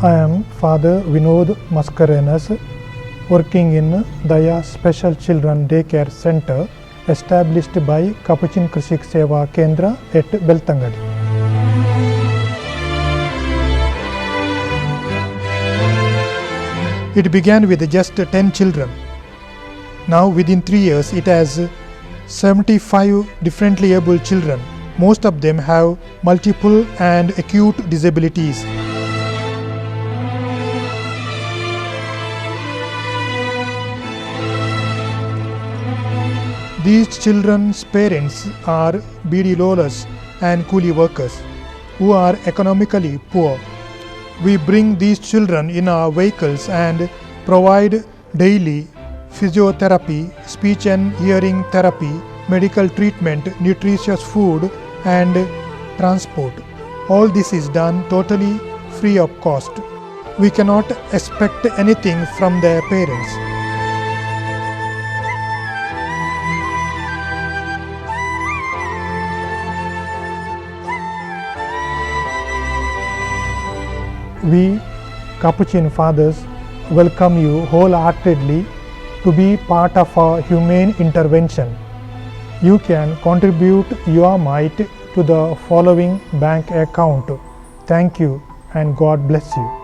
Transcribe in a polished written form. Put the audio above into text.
I am Father Vinod Mascarenhas, working in Daya Special Children Daycare Center established by Capuchin Krishik Seva Kendra at Beltangadi. It began with just 10 children. Now within 3 years it has 75 differently able children. Most of them have multiple and acute disabilities. These children's parents are BD Lolas and coolie workers who are economically poor. We bring these children in our vehicles and provide daily physiotherapy, speech and hearing therapy, medical treatment, nutritious food and transport. All this is done totally free of cost. We cannot expect anything from their parents. We Capuchin Fathers welcome you wholeheartedly to be part of a humane intervention. You can contribute your mite to the following bank account. Thank you and God bless you.